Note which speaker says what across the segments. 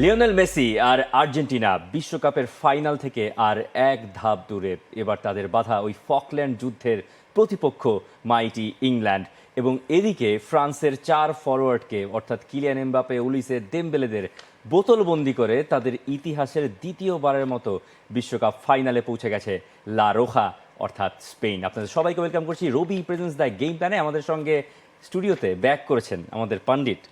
Speaker 1: Lionel Messi আর Argentina বিশ্বকাপের final থেকে আর এক ধাপ দূরে। এবার তাদের বাধা ওই ফকল্যান্ড যুদ্ধের প্রতিপক্ষ মাইটি ইংল্যান্ড। এবং এদিকে ফ্রান্সের 4 ফরওয়ার্ডকে অর্থাৎ কিলিয়ান এমবাপে, উলিসে দেমবেলেদের বোতলবন্দি করে তাদের ইতিহাসের দ্বিতীয়বারের মতো বিশ্বকাপ ফাইনালে পৌঁছে গেছে লা রোখা অর্থাৎ স্পেন। আপনাদের সবাইকে ওয়েলকাম করছি রবি প্রেজেন্স দ্য গেম প্ল্যানে। আমাদের সঙ্গে স্টুডিওতে ব্যাক করেছেন আমাদের পান্ডিত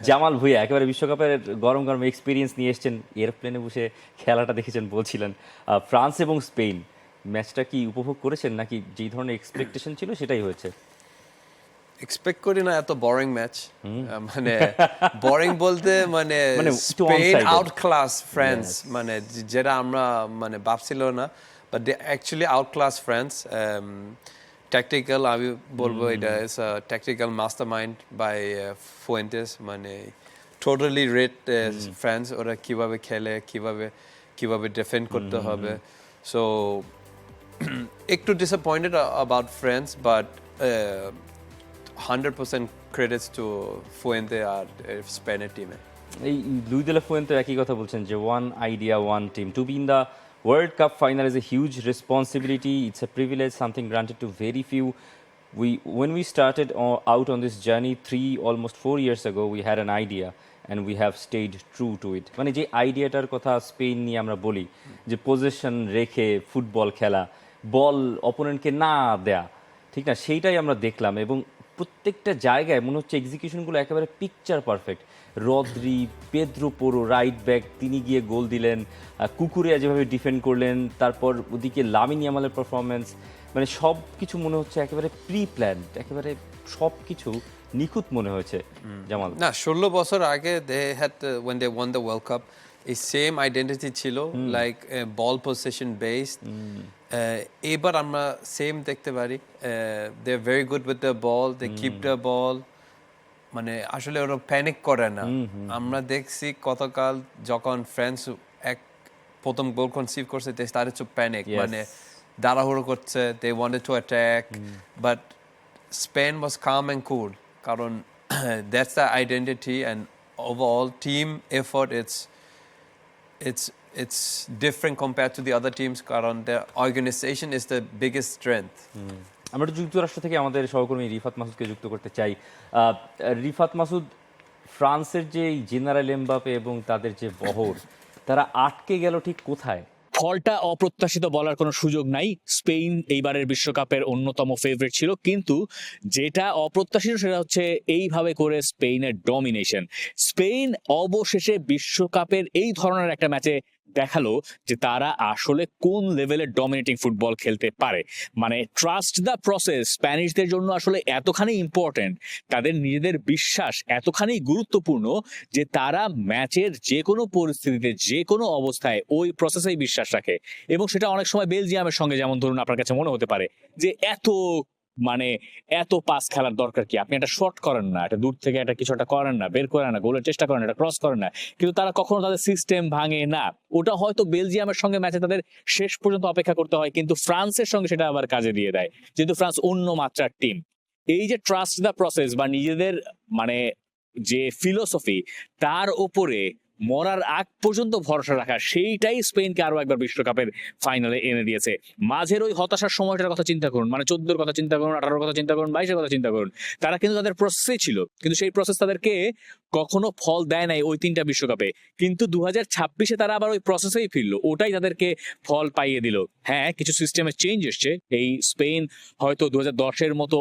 Speaker 1: জামাল ভুঁইয়া, একেবারে বিশ্বকাপের গরম গরম এক্সপিরিয়েন্স নিয়ে এসছেন, এরোপ্লেনে বসে খেলাটা দেখেছেন বলছিলেন। ফ্রান্স এবং স্পেন ম্যাচটা কি উপভোগ করেছেন, নাকি যেই ধরনের এক্সপেকটেশন ছিল সেটাই হয়েছে?
Speaker 2: এক্সপেক্ট করি না এত বোরিং ম্যাচ, মানে বোরিং বলতে মানে স্পেন আউট ক্লাস ফ্রান্স, মানে যেটা আমরা মানে ভাবছিল না, but they actually outclass France. Tactical আমি বলবো এটা is a tactical mastermind by Fuentes, মানে টোটালি রেড ফ্রান্স, ওরা কিভাবে খেলে, কিভাবে ডিফেন্ড করতে হবে। সো একটু disappointed about France, but 100% credits to Fuente আর স্পেনের টিমে।
Speaker 1: এই লুই দে লা ফুয়েন্তে একই কথা বলছেন যে one idea one team to be in the World Cup final is a huge responsibility. It's a privilege, something granted to very few. When we started out on this journey almost 4 years ago, we had an idea and we have stayed true to it. মানে যে আইডিয়াটার কথা Spain নিয়ে আমরা বলি, যে position রেখে football খেলা, বল অপোনেন্টকে না দেয়া, ঠিক না, সেইটাই আমরা দেখলাম। এবং প্রত্যেকটা জায়গায় মনে হচ্ছে এক্সিকিউশনগুলো একেবারে picture perfect. Rodri, Pedro Porro right back, তিনি গিয়ে গোল দিলেন, কুকুরিয়া যেভাবে ডিফেন্ড করলেন, তারপর ওদিকে লামিন ইয়ামালের পারফরমেন্স, মানে সব কিছু মনে হচ্ছে একেবারে প্রি প্ল্যান্ড, একেবারে সব কিছু নিখুঁত মনে হয়েছে। জামাল,
Speaker 2: না 16 বছর আগে they had when they won the World Cup, এই সেম আইডেন্টিটি ছিল, লাইক বল পজিশন বেসড। এবার আমরা সেম দেখতে পারি, they are very good with the ball, they keep the ball, মানে আসলে ওরা প্যানিক করে না। আমরা দেখছি গতকাল যখন ফ্রান্স প্রথম গোল কনসিভ করছে, দে স্টার্টেড টু প্যানিক, মানে দাঁড়াহুড়ো করছে, they wanted to attack, but Spain was calm and cool, কারণ that's the identity and overall team effort it's different compared to the other teams, কারণ the organization is the biggest strength.
Speaker 1: আমরা যুক্তরাষ্ট্র থেকে আমাদের সহকর্মী রিফাত মাসুদকে যুক্ত করতে চাই। রিফাত মাসুদ, ফ্রান্সের যে জেনারেল এমবাপে এবং তাদের যে বহর, তারা আটকে গেল ঠিক কোথায়?
Speaker 3: ফলটা অপ্রত্যাশিত বলার কোনো সুযোগ নাই। স্পেন এইবারের বিশ্বকাপের অন্যতম ফেভারিট ছিল, কিন্তু যেটা অপ্রত্যাশিত সেটা হচ্ছে এইভাবে করে স্পেনের ডমিনেশন। স্পেন অবশেষে বিশ্বকাপের এই ধরনের একটা ম্যাচে দেখালো যে তারা আসলে কোন লেভেলের ডমিনেটিং ফুটবল খেলতে পারে। মানে ট্রাস্ট দ্য প্রসেস স্প্যানিশদের জন্য আসলে এতখানি ইম্পর্টেন্ট, তাদের নিজেদের বিশ্বাস এতখানি গুরুত্বপূর্ণ যে তারা ম্যাচের যে কোনো পরিস্থিতিতে, যে কোনো অবস্থায় ওই প্রসেসেই বিশ্বাস রাখে। এবং সেটা অনেক সময় বেলজিয়ামের সঙ্গে, যেমন ধরুন আপনার কাছে মনে হতে পারে যে এত পাস খেলার দরকার কি, আপনি একটা শট করেন না, একটা দূর থেকে একটা কিছু একটা করেন না, বের করেন না, গোলের চেষ্টা করেন না, একটা ক্রস করেন না, কিন্তু তারা কখনো তাদের সিস্টেম ভাঙে না। ওটা হয়তো বেলজিয়ামের সঙ্গে ম্যাচে তাদের শেষ পর্যন্ত অপেক্ষা করতে হয়, কিন্তু ফ্রান্সের সঙ্গে সেটা আবার কাজে দিয়ে দেয়, যেহেতু ফ্রান্স অন্য মাত্রার টিম। এই যে ট্রাস্ট দ্য প্রসেস বা নিজেদের মানে যে ফিলোসফি, তার ওপরে মরার আগ পর্যন্ত ভরসা রাখা, সেইটাই স্পেনকে আরো একবার বিশ্বকাপের ফাইনালে এনে দিয়েছে। মাঝের ওই হতাশার সময়টার কথা চিন্তা করুন, মানে 14-র কথা চিন্তা করুন, 18-র কথা চিন্তা করুন, 22-এর কথা চিন্তা করুন, তারা কিন্তু তাদের প্রসেসে ছিল, কিন্তু সেই প্রসেস তাদেরকে কখনো ফল দেয় নাই ওই 3টা বিশ্বকাপে। কিন্তু 2026-এ তারা আবার ওই প্রসেসেই ফিরলো, ওটাই তাদেরকে ফল পাইয়ে দিল। হ্যাঁ, কিছু সিস্টেমের চেঞ্জ এসছে। এই স্পেন হয়তো 2010-এর মতো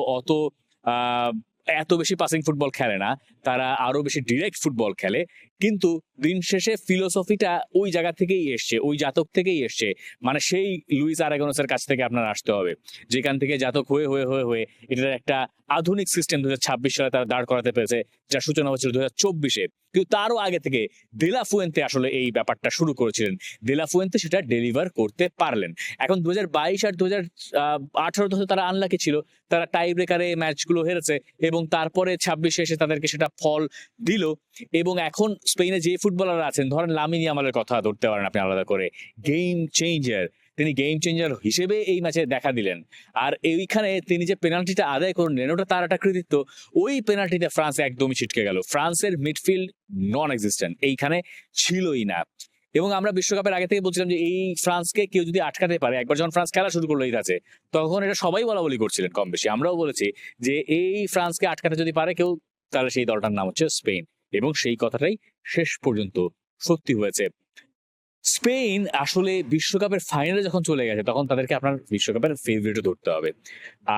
Speaker 3: এত বেশি পাসিং ফুটবল খেলে না, তারা আরো বেশি ডিরেক্ট ফুটবল খেলে, কিন্তু দিন শেষে ফিলোসফিটা ওই জায়গা থেকেই এসছে, ওই জাতক থেকেই এসছে। মানে সেই লুইস আরাগোনেসের কাছ থেকে আপনার আসতে হবে, যেখান থেকে জাতক হয়ে হয়ে হয়ে হয়ে এটার একটা আধুনিক সিস্টেম 2026 সালে তারা দাঁড় করাতে পেরেছে, যার সূচনা হয়েছিল 2024-এ। কিন্তু তারও আগে থেকে দে লা ফুয়েন্তে আসলে এই ব্যাপারটা শুরু করেছিলেন, দে লা ফুয়েন্তে সেটা ডেলিভার করতে পারলেন। এখন 2022 আর 2018 তারা আনলাকি ছিল, তারা টাই ব্রেকারে ম্যাচগুলো হেরেছে, এবং তারপরে 26-এ এসে তাদেরকে সেটা ফল দিল। এবং এখন স্পেনে যে ফুটবলার আছেন, ধরেন লামিন ইয়ামালের কথা ধরতে পারেন আপনি আলাদা করে, গেম চেঞ্জার, তিনি গেম চেঞ্জার হিসেবে এই ম্যাচে দেখা দিলেন। আর এইখানে তিনি যে পেনাল্টিটা আদায় করে নিলেন ওটা তার একটা কৃতিত্ব। ওই পেনাল্টিতে ফ্রান্স একদমই ছিটকে গেল। ফ্রান্সের মিডফিল্ড নন এক্সিস্টেন্ট, এইখানে ছিলই না। এবং আমরা বিশ্বকাপের আগে থেকে বলছিলাম যে এই ফ্রান্সকে কেউ যদি আটকাতে পারে, একবার যখন ফ্রান্স খেলা শুরু করলো এই কাছে, তখন এটা সবাই বলা করছিলেন কম বেশি, আমরাও বলেছি যে এই ফ্রান্সকে আটকাতে যদি পারে কেউ, তাহলে সেই দলটার নাম হচ্ছে স্পেন। এবং সেই কথাটাই শেষ পর্যন্ত সত্যি হয়েছে। স্পেন আসলে বিশ্বকাপের ফাইনালে যখন চলে গেছে তখন তাদেরকে আপনার বিশ্বকাপের ফেভারিটও ধরতে হবে।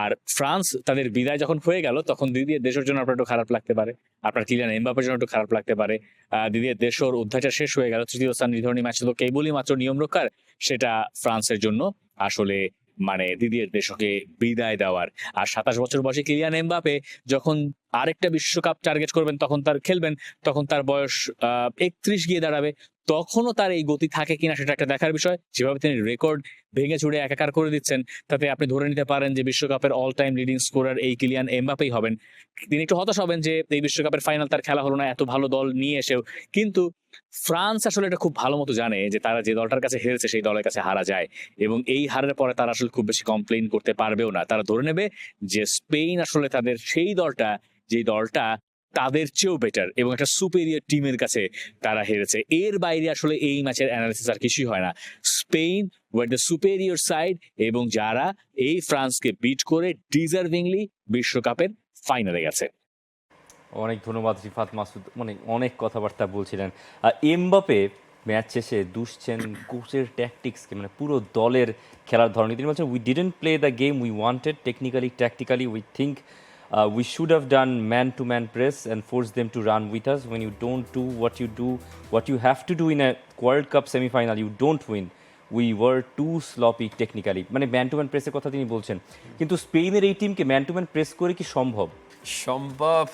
Speaker 3: আর ফ্রান্স তাদের বিদায় যখন হয়ে গেল তখন দিদির দেশের জন্য আপনার একটু খারাপ লাগতে পারে, আপনার কিলিয়ান এমবাপ্পের জন্য একটু খারাপ লাগতে পারে। দিদির দেশের অধ্যায়টা শেষ হয়ে গেল, তৃতীয় স্থান নির্ধারণী ম্যাচ তো কেবলই মাত্র নিয়ম রক্ষার, সেটা ফ্রান্সের জন্য আসলে মানে দিদির দেশকে বিদায় দেওয়ার। আর 27 বছর বয়সী কিলিয়ান এমবাপ্পে যখন আরেকটা বিশ্বকাপ টার্গেট করবেন, তখন তার খেলবেন, তখন তার বয়স 31 গিয়ে দাঁড়াবে। তখনও তার এই গতি থাকে কিনা সেটা একটা দেখার বিষয়। যেভাবে তিনি রেকর্ড ভেঙে চুড়ে একাকার করে দিচ্ছেন, তাতে আপনি ধরে নিতে পারেন যে বিশ্বকাপের অল টাইম লিডিং স্কোরার এই কিলিয়ান এমবাপ্পেই হবেন। তিনি একটু হতাশ হবেন যে এই বিশ্বকাপের ফাইনাল তার খেলা হলো না, এত ভালো দল নিয়ে এসেও। কিন্তু ফ্রান্স আসলে এটা খুব ভালো মতো জানে যে তারা যে দলটার কাছে হেরেছে সেই দলের কাছে হারা যায়, এবং এই হারের পরে তারা আসলে খুব বেশি কমপ্লেইন করতে পারবেও না। তারা ধরে নেবে যে স্পেন আসলে তাদের সেই দলটা, যে দলটা তাদের চেয়েও বেটার এবং একটা সুপেরিয়র টিমের কাছে তারা হেরেছে। এর বাইরে আসলে এই ম্যাচের অ্যানালিসিস আর কিছুই হয় না। Spain were the superior side, এবং যারা এই ফ্রান্সকে বিট করে ডিজার্ভিংলি বিশ্বকাপের ফাইনালে গেছে।
Speaker 1: অনেক ধন্যবাদ রিফাত মাসুদ, মানে অনেক কথাবার্তা বলছিলেন। আর এমবাপ্পে ম্যাচ শেষে দুষছেন কোচের ট্যাকটিক্সকে, মানে পুরো দলের খেলার ধরন। তিনি বলছেন, we didn't play the game we wanted, technically tactically we think we should have done man-to-man press and forced them to run with us. When you don't do, what you have to do in a World Cup semi-final, you don't win. We were too sloppy technically. মানে man-two-man প্রেসের কথা তিনি বলছেন, কিন্তু স্পেনের এই টিমকে man-two-man press করে কি সম্ভব?
Speaker 2: সম্ভব,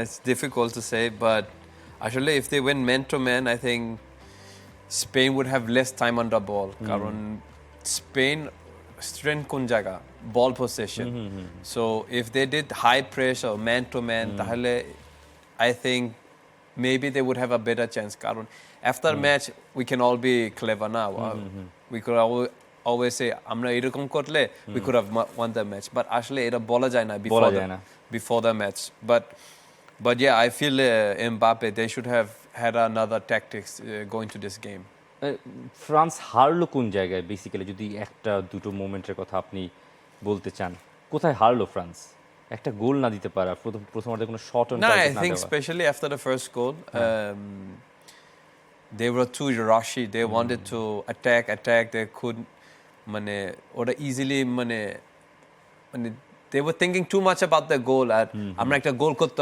Speaker 2: it's difficult to say, but actually if they win man-to-man, I think Spain would have less time on the ball. কারণ Spain strength কোন জায়গা? Ball possession. So if they did high press or man-to-man, তাহলে I think maybe they would have a better chance. কারণ after match we can all be clever now. We could always say আমরা এরকম করলে we could have won the match. But আসলে এটা বলা যায় না before the match. But yeah, I feel Mbappe, they should have had another tactics going to this game.
Speaker 1: France হারলো কোন জায়গায় বেসিক্যালি, যদি একটা দুটো মোমেন্টের কথা আপনি বলতে চান? কোথায় হারলো ফ্রান্স? একটা গোল না দিতে পারা, প্রথমার্ধে কোনো শট অন টার্গেট না দেওয়া।
Speaker 2: I think especially after the first goal, they were too rushy. They wanted to attack. They couldn't, মানে ওরা easily মানে they were thinking too much about the goal. আর আমরা একটা গোল করতে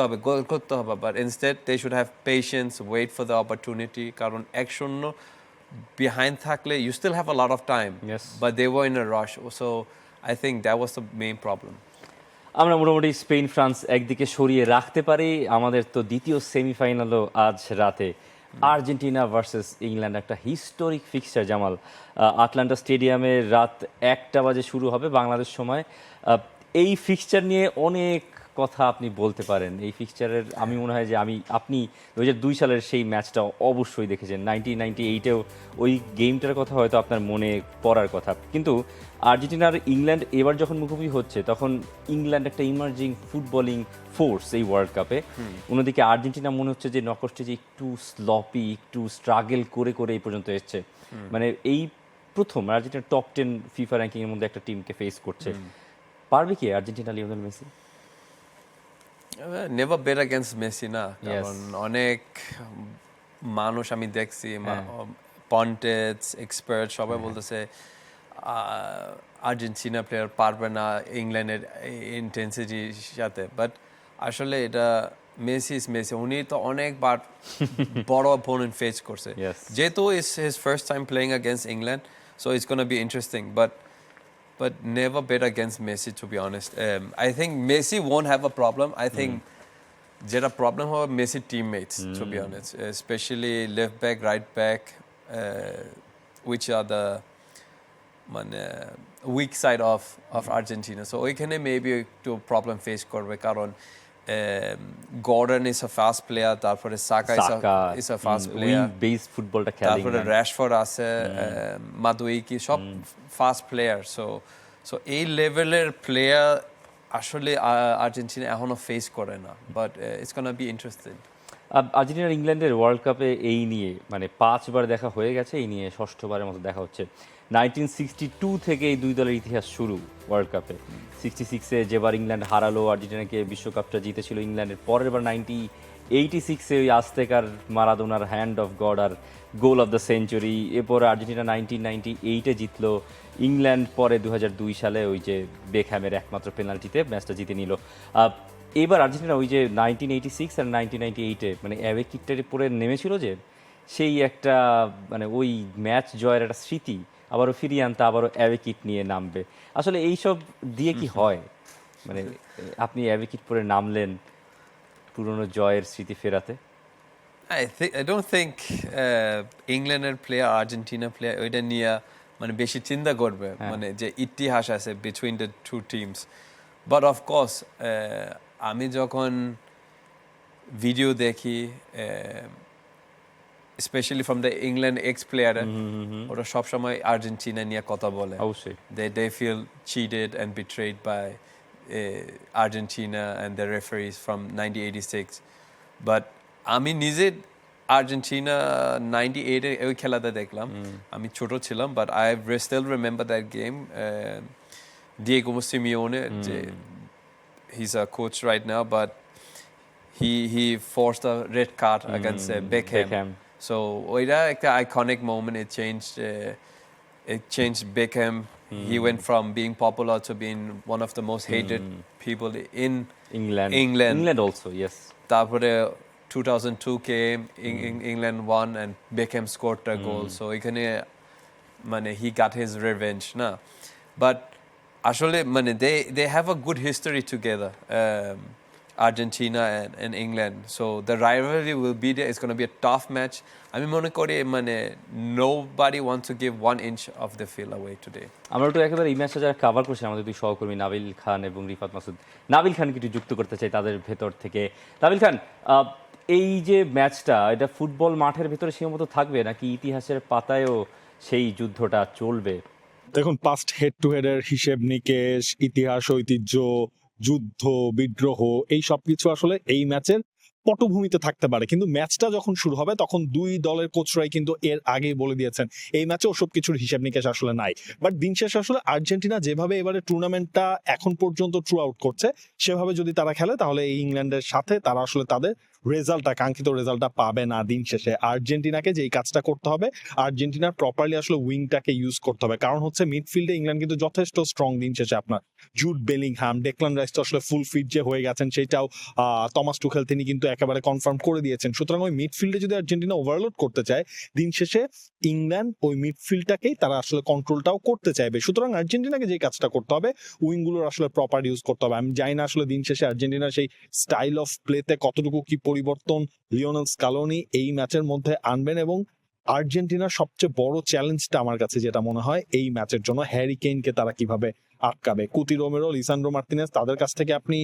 Speaker 2: হবে, but instead they should have patience, wait for the opportunity. কারণ 1-0 behind থাকলে you still have a lot of time.
Speaker 1: Yes.
Speaker 2: But they were in a rush. So I think that was the main problem.
Speaker 1: আমরা মোটামুটি Spain France একদিকে সরিয়ে রাখতে পারি। আমাদের তো দ্বিতীয় সেমিফাইনালও আজ রাতে, আর্জেন্টিনা ভার্সেস ইংল্যান্ড, একটা হিস্টোরিক ফিক্সচার জামাল। আটলান্টা স্টেডিয়ামে রাত 1টা বাজে শুরু হবে বাংলাদেশ সময়। এই ফিক্সচার নিয়ে অনেক কথা আপনি বলতে পারেন। এই ফিক্সচারের আমি মনে হয় যে আপনি 2002 সালের সেই ম্যাচটা অবশ্যই দেখেছেন। 1998-এও ওই গেমটার কথা হয়তো আপনার মনে পড়ার কথা। কিন্তু আর্জেন্টিনার ইংল্যান্ড এবার যখন মুখোমুখি হচ্ছে, তখন ইংল্যান্ড একটা ইমার্জিং ফুটবলিং ফোর্স এই ওয়ার্ল্ড কাপে। অন্যদিকে আর্জেন্টিনা মনে হচ্ছে যে নক স্টেজে একটু স্লপি, একটু স্ট্রাগল করে এই পর্যন্ত এসছে। মানে এই প্রথম আর্জেন্টিনা টপ 10 ফিফা র্যাঙ্কিংয়ের মধ্যে একটা টিমকে ফেস করছে। পারবে কি Argentina Lionel Messi?
Speaker 2: Never bet against Messi না, কারণ অনেক মানুষ আমি দেখছি, পন্টেজ এক্সপার্ট সবাই বলতেছে আর্জেন্টিনা প্লেয়ার পারবে না ইংল্যান্ডের ইন্টেন্সিটির সাথে। বাট আসলে এটা মেসি, উনি তো অনেকবার বড় অপোনেন্ট ফেস করছে, যেহেতু it's his first time playing against England, so it's going to be interesting. But never bet against Messi, to be honest. I think Messi won't have a problem. I think যেটা problem হবে Messi teammates, to be honest, especially left back, right back, which are the মানে weak side of Argentina. So ওইখানে maybe একটু problem face করবে, কারণ Gordon is a fast player, তারপরে Saka is a fast player,
Speaker 1: wing base ফুটবলটা খেলে
Speaker 2: তারপরে Rashford আছে, 𝗵𝗏𝗂𝗧 সব ফাস্ট প্লেয়ার। সো এই লেভেলের প্লেয়ার আসলে আর্জেন্টিনা এখনো ফেস করে না, but it's gonna be interesting.
Speaker 1: আর্জেন্টিনার ইংল্যান্ডের ওয়ার্ল্ড কাপে এই নিয়ে মানে 5 বার দেখা হয়ে গেছে, এই নিয়ে 6ষ্ঠবারের মতো দেখা হচ্ছে। 1962 থেকে এই দুই দলের ইতিহাস শুরু ওয়ার্ল্ড কাপে। 66-এ যেবার ইংল্যান্ড হারালো আর্জেন্টিনাকে, বিশ্বকাপটা জিতেছিল ইংল্যান্ডের। পরের বার 1986-এ ওই আজতেকার মারাদোনার হ্যান্ড অফ গড আর গোল অফ দ্য সেঞ্চুরি। এরপরে আর্জেন্টিনা 1998-এ জিতলো, ইংল্যান্ড পরে 2002 সালে ওই যে বেকহ্যামের একমাত্র পেনাল্টিতে ম্যাচটা জিতে নিল। এবার আর্জেন্টিনা ওই যে 1986 আর 1998-এ মানে অ্যাওয়ে কিটটারে পরে নেমেছিল যে, সেই একটা মানে ওই ম্যাচ জয়ের একটা স্মৃতি আবারও ফিরিয়ে আনতে আবারও অ্যাওয়ে কিট নিয়ে নামবে। আসলে এইসব দিয়ে কি হয়? মানে আপনি অ্যাওয়ে কিট পরে নামলেন পুরনো জয়ের স্মৃতি ফেরাতে।
Speaker 2: I don't think ইংল্যান্ডের প্লেয়ার আর্জেন্টিনা প্লেয়ার ওইটা নিয়ে মানে বেশি চিন্তা করবে, মানে যে ইতিহাস আছে between the two teams. But of course আমি যখন ভিডিও দেখি specially from the England ex player, ওরা সবসময় আর্জেন্টিনা নিয়ে কথা বলে।
Speaker 1: অবশ্যই
Speaker 2: they feel cheated and betrayed by Argentina and the referees from 1986. But আমি নিজে আর্জেন্টিনা 98-এ ওই খেলাটা দেখলাম, আমি ছোট ছিলাম, but I still remember that game. 𝗃𝗵𝗃𝗃 Simeone, he's a coach right now, but he forced a red card against Beckham. So ওইটা একটা iconic moment. It changed Beckham. He went from being popular to being one of the most hated people in
Speaker 1: England also, yes.
Speaker 2: তারপরে 2002 came, England won and Beckham scored a goal. So এখানে মানে he got his revenge না। But আসলে মানে they have a good history together, Argentina and England. So the rivalry will be there. It's going to be a tough match. আমি মনে করি মানে nobody wants to give 1 inch of the field away today.
Speaker 1: আমরা তো একেবারে এই ম্যাচটা যারা কভার করছে আমাদের দুই সহকর্মী নাবিল খান এবং রিফাত মাসুদ, নাবিল খানকে একটু যুক্ত করতে চাই তাদের ভেতর থেকে। নাবিল খান, এই যে ম্যাচটা এটা ফুটবল মাঠের ভেতরে সীমাবদ্ধ থাকবে নাকি ইতিহাসের পাতায়ও সেই যুদ্ধটা চলবে?
Speaker 4: দেখুন, পাস্ট হেড টু হেডের হিসেব নিকেশ, ইতিহাস, ঐতিহ্য, যুদ্ধ, বিদ্রোহ, এই সবকিছু আসলে এই ম্যাচের পটভূমিতে থাকতে পারে, কিন্তু ম্যাচটা যখন শুরু হবে তখন দুই দলের কোচরাই কিন্তু এর আগেই বলে দিয়েছেন এই ম্যাচে ওসব কিছুর হিসাব নিকেশ আসলে নাই। বাট দিন শেষে আসলে আর্জেন্টিনা যেভাবে এবারে টুর্নামেন্টটা এখন পর্যন্ত থ্রু আউট করছে সেভাবে যদি তারা খেলে তাহলে এই ইংল্যান্ডের সাথে তারা আসলে তাদের কাঙ্ক্ষিত রেজাল্টটা পাবে না। দিন শেষে আর্জেন্টিনাকে যেই কাজটা করতে হবে, আর্জেন্টিনার প্রপারলি আসলে উইংটাকে ইউজ করতে হবে, কারণ হচ্ছে মিডফিল্ডে ইংল্যান্ড কিন্তু যথেষ্ট স্ট্রং। দিন শেষে আপনার জুড বেলিংহাম, ডেকলান রাইস তো আসলে ফুল ফিট যে হয়ে গেছেন সেটাও থমাস টুখেল তিনি কিন্তু একেবারে কনফার্ম করে দিয়েছেন। সুতরাং ওই মিডফিল্ডে যদি আর্জেন্টিনা ওভারলোড করতে চায়, দিন শেষে ইংল্যান্ড ওই মিডফিল্ডটাকেই তারা আসলে কন্ট্রোলটাও করতে চাইবে। সুতরাং আর্জেন্টিনাকে যে কাজটা করতে হবে উইংগুলোর আসলে প্রপার ইউজ করতে হবে। আমি জানি না আসলে দিন শেষে আর্জেন্টিনার সেই স্টাইল অফ প্লেতে কতটুকু কি পরিবর্তন লিওনেল স্কালোনি এই ম্যাচের মধ্যে আনবেন, এবং আর্জেন্টিনার সবচেয়ে বড় চ্যালেঞ্জটা আমার কাছে যেটা মনে হয় এই ম্যাচের জন্য, হ্যারি কেইনকে তারা কিভাবে আটকাবে। কুতি রোমেরো, লিসান্ড্রো মার্তিনেজ, তাদের কাছ থেকে আপনি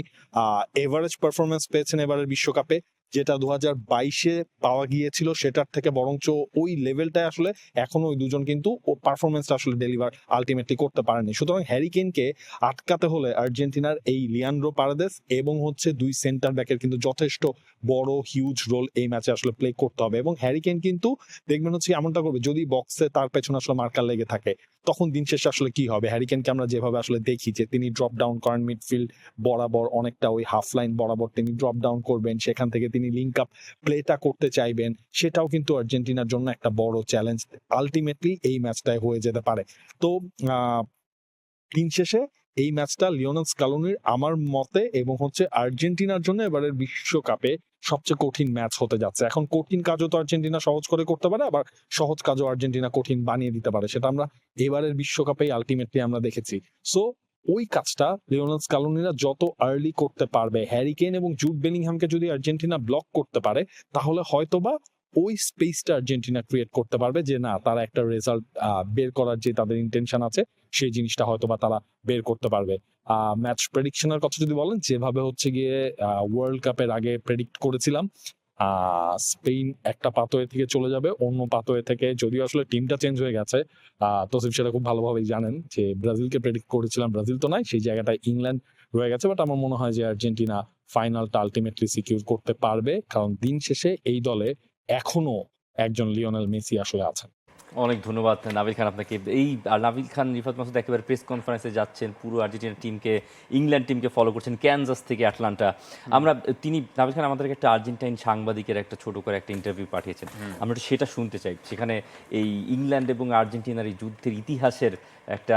Speaker 4: এভারেজ পারফরমেন্স পেয়েছেন এবারের বিশ্বকাপে, যেটা 2022-এ পাওয়া গিয়েছিল সেটার থেকে বরঞ্চ ওই লেভেলটায় আসলে এখনো ওই দুজন কিন্তু পারফরমেন্সটা আসলে ডেলিভার আলটিমেটলি করতে পারেনি। সুতরাং হ্যারি কেইনকে আটকাতে হলে আর্জেন্টিনার এই লিয়ান্ড্রো পারেদেস এবং দুই সেন্টার ব্যাকের কিন্তু যথেষ্ট বড় হিউজ রোল এই ম্যাচে আসলে প্লে করতে হবে। এবং হ্যারি কেইন কিন্তু দেখবেন এমনটা করবে, যদি বক্সে তার পেছনে আসলে মার্কার লেগে থাকে তখন দিন শেষে আসলে কি হবে। হ্যারি কেইনকে আমরা যেভাবে আসলে দেখি যে তিনি ড্রপ ডাউন করেন মিডফিল্ড বরাবর, অনেকটা ওই হাফ লাইন বরাবর তিনি ড্রপ ডাউন করবেন, সেখান থেকে তিনি লিঙ্ক আপ প্লেটা করতে চাইবেন, সেটাও কিন্তু আর্জেন্টিনার জন্য একটা বড় চ্যালেঞ্জ আলটিমেটলি এই ম্যাচটায় হয়ে যেতে পারে। তো দিন শেষে এই ম্যাচটা লিওনেল স্কালোনির আমার মতে এবং আর্জেন্টিনার জন্য এবারের বিশ্বকাপে সবচেয়ে কঠিন ম্যাচ হতে যাচ্ছে। এখন কঠিন কাজও তো আর্জেন্টিনা সহজ করে করতে পারে, আবার সহজ কাজও আর্জেন্টিনা কঠিন বানিয়ে দিতে পারে, সেটা আমরা এবারের বিশ্বকাপেই আলটিমেটলি আমরা দেখেছি। সো ওই কাজটা লিওনেল স্কালোনিরা যত আর্লি করতে পারবে, হ্যারি কেইন এবং জুড বেলিংহামকে যদি আর্জেন্টিনা ব্লক করতে পারে তাহলে হয়তোবা ওই স্পেসটা আর্জেন্টিনা ক্রিয়েট করতে পারবে যে না তারা একটা রেজাল্ট বের করার যে তাদের ইন্টেনশন আছে সেই জিনিসটা হয়তো বা তারা বের করতে পারবে। ম্যাচ প্রেডিকশনের কথা যদি বলেন, যেভাবে হচ্ছে গিয়ে ওয়ার্ল্ড কাপের আগে প্রেডিক্ট করেছিলাম স্পেন একটা পাথরে থেকে চলে যাবে অন্য পাথরে থেকে, যদিও আসলে টিমটা চেঞ্জ হয়ে গেছে। তসিফ সেটা খুব ভালোভাবেই জানেন যে ব্রাজিলকে প্রেডিক্ট করেছিলাম, ব্রাজিল তো নাই, সেই জায়গাটায় ইংল্যান্ড রয়ে গেছে। বাট আমার মনে হয় যে আর্জেন্টিনা ফাইনালটা আলটিমেটলি সিকিউর করতে পারবে, কারণ দিন শেষে এই দলে এখনো একজন লিওনেল মেসি আসলে আছেন।
Speaker 1: অনেক ধন্যবাদ নাবিল খান আপনাকে। এই নাবিল খান রিফাত মাসুদ একেবারে প্রেস কনফারেন্সে যাচ্ছেন, পুরো আর্জেন্টিনা টিমকে, ইংল্যান্ড টিমকে ফলো করছেন, ক্যানজাস থেকে আটলান্টা। নাবিল খান আমাদেরকে একটা আর্জেন্টাইন সাংবাদিকের একটা ছোট করে একটা ইন্টারভিউ পাঠিয়েছেন, আমরা একটু সেটা শুনতে চাই। সেখানে এই ইংল্যান্ড এবং আর্জেন্টিনার এই যুদ্ধের ইতিহাসের একটা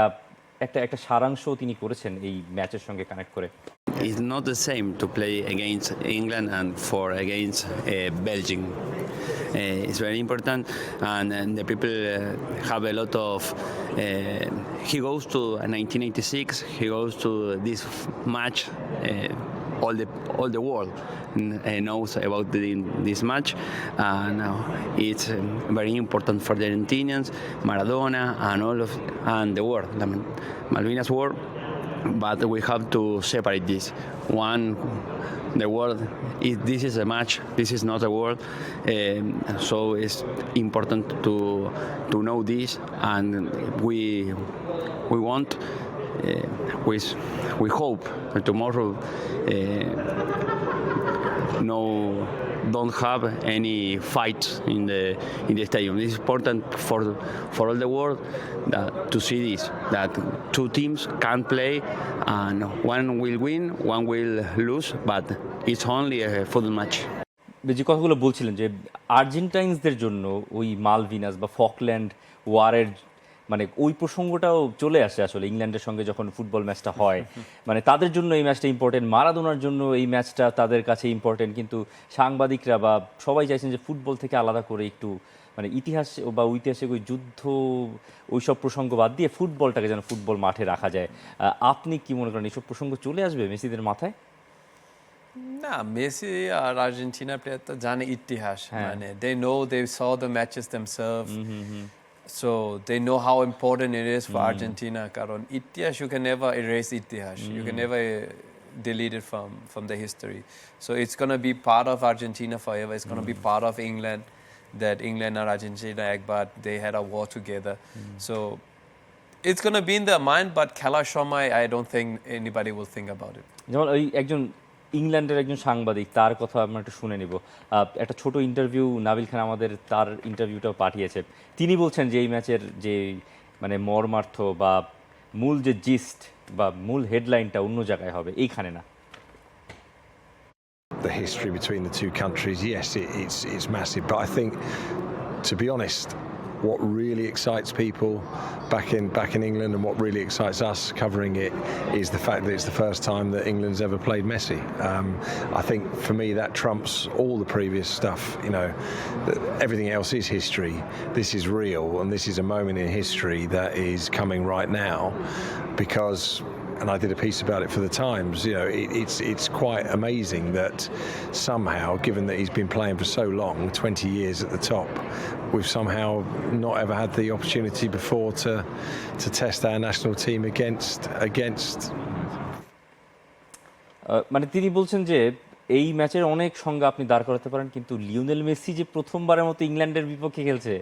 Speaker 1: একটা একটা সারাংশ তিনি করেছেন এই ম্যাচের সঙ্গে কানেক্ট করে।
Speaker 5: It's not the same to play against England and for against Belgium. It's very important, and the people have a lot of. He goes to 1986. He goes to this match. All the world knows about this match, and it's very important for the Argentinians, Maradona, and the world, the Malvinas War. But we have to separate this. The world, this is a match. This is not a world. So it's important to know this, and we want. We hope that tomorrow don't have any fights in the stadium. This is important for all the world to see this, that two teams can play and one will win, one will lose, but it's only a football match.
Speaker 1: যে কথাগুলো বলছিলেন যে আর্জেন্টাইনসদের জন্য ওই Malvinas বা Falkland ওয়ারের মানে ওই প্রসঙ্গটাও চলে আসে আসলে ইংল্যান্ডের সঙ্গে যখন ফুটবল ম্যাচটা হয়, মানে তাদের জন্য এই ম্যাচটা ইম্পর্টেন্ট, মারাদোনার জন্য এই ম্যাচটা তাদের কাছে ইম্পর্টেন্ট। কিন্তু সাংবাদিকরা বা সবাই চাইছেন যে ফুটবল থেকে আলাদা করে একটু মানে ইতিহাস বা ঐতিহাসিক ওই যুদ্ধ ওইসব প্রসঙ্গ বাদ দিয়ে ফুটবলটাকে যেন ফুটবল মাঠে রাখা যায়। আপনি কি মনে করেন এইসব প্রসঙ্গ চলে আসবে মেসিদের মাথায়?
Speaker 2: না, মেসি আর আর্জেন্টিনা প্লেয়ার তো জানে ইতিহাস, মানে they know, they saw the matches themselves. So they know how important it is for Argentina. Karon itihas, you can never erase itihas. You can never delete it from the history. So it's going to be part of Argentina forever. It's going to be part of England. That England and Argentina, but they had a war together. So it's going to be in their mind. But 𝗂𝗚𝗃𝗃, I don't think anybody will think about it.
Speaker 1: যেমন ওই একজন ইংল্যান্ডের একজন সাংবাদিক, তার কথা আমরা একটু শুনে নিব। একটা ছোট ইন্টারভিউ নাবিল খান আমাদের তার ইন্টারভিউটাও পাঠিয়েছে। তিনি বলছেন যে এই ম্যাচের যে মানে মর্মার্থ বা মূল যে জিস্ট বা মূল হেডলাইনটা অন্য জায়গায় হবে, এইখানে না।
Speaker 6: The history between the two countries, yes, it's massive. But I think, to be honest, what really excites people back in England and what really excites us covering it is the fact that it's the first time that England's ever played Messi. I think for me that trumps all the previous stuff. You know, everything else is history. This is real, and this is a moment in history that is coming right now because. And I did a piece about it for the Times. You know, it's quite amazing that somehow, given that he's been playing for so long, 20 years at the top, we've somehow not ever had the opportunity before to test our national team against.
Speaker 1: মানে তিনি বলছেন যে এই ম্যাচের অনেক সংজ্ঞা আপনি দাঁড় করাতে পারেন, কিন্তু লিওনেল মেসি যে প্রথমবারের মতো ইংল্যান্ডের বিপক্ষে খেলছে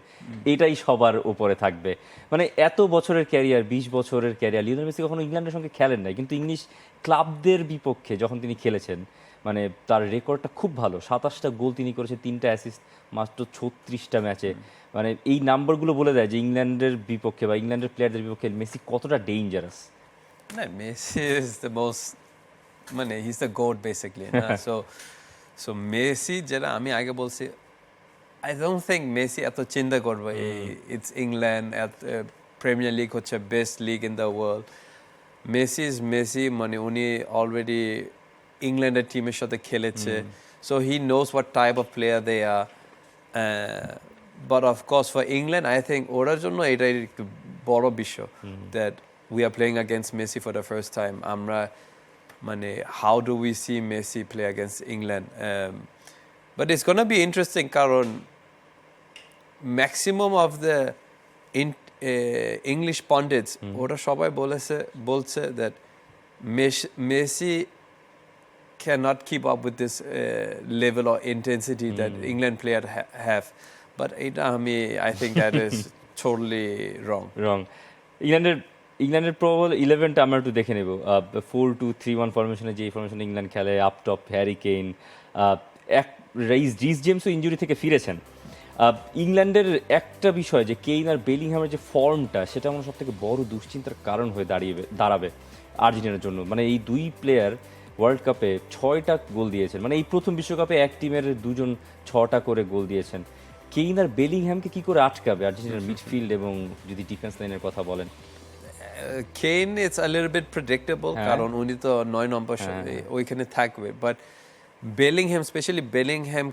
Speaker 1: এটাই সবার উপরে থাকবে। মানে এত বছরের ক্যারিয়ার, 20 বছরের ক্যারিয়ার, লিওনেল মেসি কখনো ইংল্যান্ডের সঙ্গে খেলেন নাই, কিন্তু ইংলিশ ক্লাবদের বিপক্ষে যখন তিনি খেলেছেন মানে তার রেকর্ডটা খুব ভালো। 27টা গোল তিনি করেছে, 3টা অ্যাসিস্ট মাত্র 36টা ম্যাচে। মানে এই নাম্বারগুলো বলে দেয় যে ইংল্যান্ডের বিপক্ষে বা ইংল্যান্ডের প্লেয়ারদের বিপক্ষে মেসি কতটা ডেঞ্জারাস।
Speaker 2: না, মেসি ইজ দ্য মোস্ট, মানে হি ইজ দ্য গোড বেসিক্যালি না। সো মেসি যেটা আমি আগে বলছি, আই ডোন্ট থিঙ্ক মেসি এত চিন্তা করবে ইটস ইংল্যান্ড, প্রিমিয়ার লিগ হচ্ছে best league in the world. Messi is Messi, মানে উনি অলরেডি ইংল্যান্ডের টিমের সাথে খেলেছে, so he knows what type of player they are. But of course for England I think ওরার জন্য এটাই একটু বড় বিষয় that we are playing against Messi for the first time. আমরা মানে how do we see Messi play against England? But it's going to be interesting কারণ maximum of the English pundits ওরা সবাই বলছে that Messi cannot keep up with this level of intensity that England players have. But I think that is totally wrong.
Speaker 1: ইংল্যান্ডের প্রবল 11টা আমরা একটু দেখে নেব 4-2-3-1 ফরমেশনে যে ফরমেশনে ইংল্যান্ড খেলে আপ টপ হ্যারি কেইন রিস জেমসও ইনজুরি থেকে ফিরেছেন ইংল্যান্ডের একটা বিষয় যে কেইন আর বেলিংহামের যে ফর্মটা সেটা আমার সব থেকে বড় দুশ্চিন্তার কারণ হয়ে দাঁড়াবে আর্জেন্টিনার জন্য মানে এই দুই প্লেয়ার ওয়ার্ল্ড কাপে 6টা গোল দিয়েছেন মানে এই প্রথম বিশ্বকাপে এক টিমের দুজন 6টা করে গোল দিয়েছেন কেইন আর বেলিংহ্যামকে কি করে আটকাবে আর্জেন্টিনার মিডফিল্ড এবং যদি ডিফেন্স লাইনের কথা বলেন
Speaker 2: Kane it's a little bit predictable কারণ উনি তো 9 নম্বর ওইখানে থাকবে বাট বেলিংহ্যাম স্পেশালি বেলিংহ্যাম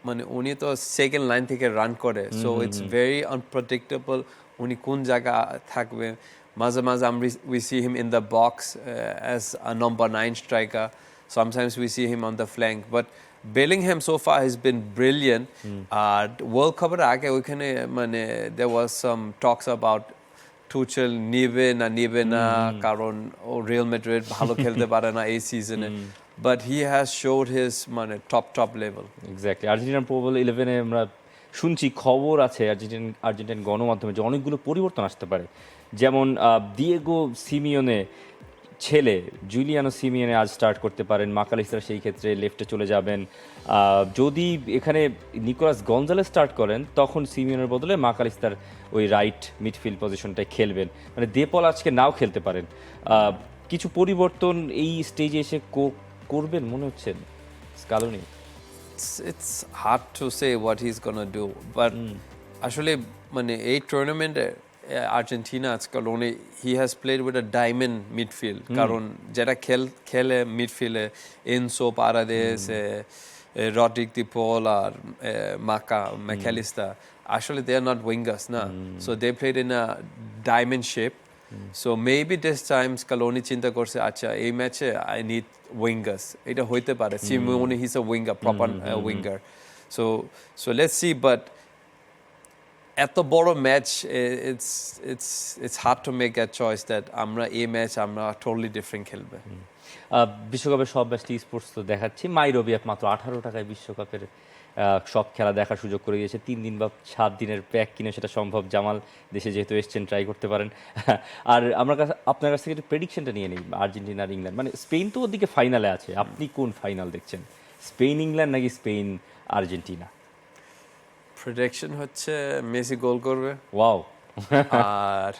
Speaker 2: মানে উনি তো সেকেন্ড লাইন থেকে রান করে সো ইটস ভেরি আনপ্রেডিক্টেবল উনি কোন জায়গা থাকবে মাঝে মাঝে we see him in the box as a number 9 striker sometimes we see him on the flank but Bellingham so far has been brilliant World Cup এর আগে ওইখানে মানে there was some talks about Tuchel নিবে না কারণ ও Real Madrid ভালো খেলতে পারে না এই সিজনে but he has showed his মানে top level
Speaker 1: এক্স্যাক্টলি আর্জেন্টিনার প্রবল 11 এ আমরা শুনছি খবর আছে আর্জেন্টিনার গণমাধ্যমে যে অনেকগুলো পরিবর্তন আসতে পারে যেমন দিয়েগো সিমিওনে ছেলে জুলিয়ানো সিমিওনে আজ স্টার্ট করতে পারেন ম্যাকআলিস্টার সেই ক্ষেত্রে লেফটে চলে যাবেন যদি এখানে নিকোলাস গঞ্জালেস স্টার্ট করেন তখন সিমিওনের বদলে ম্যাকআলিস্টার ওই রাইট মিডফিল্ড পজিশনটায় খেলবেন মানে দেপল আজকে নাও খেলতে পারেন কিছু পরিবর্তন এই স্টেজে এসে করবেন মনে হচ্ছে Scaloni
Speaker 2: it's hard to say what he's gonna do but আসলে মানে এই টুর্নামেন্টে আর্জেন্টিনা আজকাল he has played with a diamond midfield কারণ যারা খেলে মিডফিল্ডে এনসো পারাদেস রড্রিক দি পল আর ম্যাকআলিস্টার আসলে they are not wingers না so they played in a diamond shape so maybe this time Scaloni চিন্তা করছে আচ্ছা এই ম্যাচে I need wingers এটা হইতে পারে Simeone he's a winger proper winger so let's see but at the bottom match it's hard to make that choice that আমরা এই ম্যাচ আমরা totally different খেলবে
Speaker 1: বিশ্বকাপের সব ম্যাচটি স্পোর্টস তো দেখাচ্ছি রবি মাত্র 18 টাকায় বিশ্বকাপের সব খেলা দেখার সুযোগ করে দিয়েছে 3 দিন বা 7 দিনের প্যাক কিনে সেটা সম্ভব জামাল দেশে যেহেতু এসছেন ট্রাই করতে পারেন আর আপনার কাছ থেকে একটু প্রেডিকশনটা নিয়ে নিই আর্জেন্টিনা আর ইংল্যান্ড মানে স্পেন তো ওদিকে ফাইনালে আছে আপনি কোন ফাইনাল দেখছেন স্পেন ইংল্যান্ড নাকি স্পেন আর্জেন্টিনা
Speaker 2: প্রেডিকশন হচ্ছে মেসি গোল করবে
Speaker 1: ওয়াও
Speaker 2: আর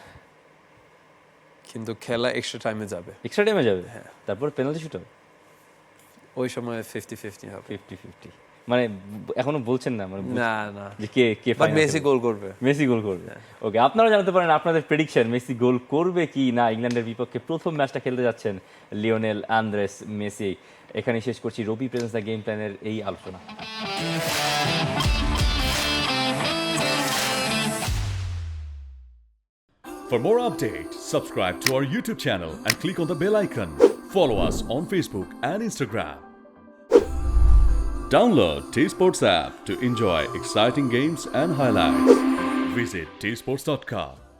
Speaker 2: কিন্তু খেলা এক্সট্রা টাইমে যাবে
Speaker 1: হ্যাঁ তারপর পেনাল্টি শুট হবে
Speaker 2: ওই সময় 50-50 হবে
Speaker 1: 50-50 মানে এখনো বলছেন না মানে
Speaker 2: না
Speaker 1: যে কে
Speaker 2: মেসি গোল করবে
Speaker 1: ওকে আপনারা জানতে পারেন আপনাদের প্রেডিকশন মেসি গোল করবে কি না ইংল্যান্ডের বিপক্ষে প্রথম ম্যাচটা খেলতে যাচ্ছেন লিওনেল আন্দ্রেস মেসি এখানে শেষ করছি রবি প্রেজেন্স দ্য গেম প্ল্যানের এই আলোচনা
Speaker 7: For more updates, subscribe to our YouTube channel and click on the bell icon. Follow us on Facebook and Instagram. Download 𝗃𝗵𝗃𝗃 app to enjoy exciting games and highlights. Visit 𝗃𝗵𝗃𝗃𝗃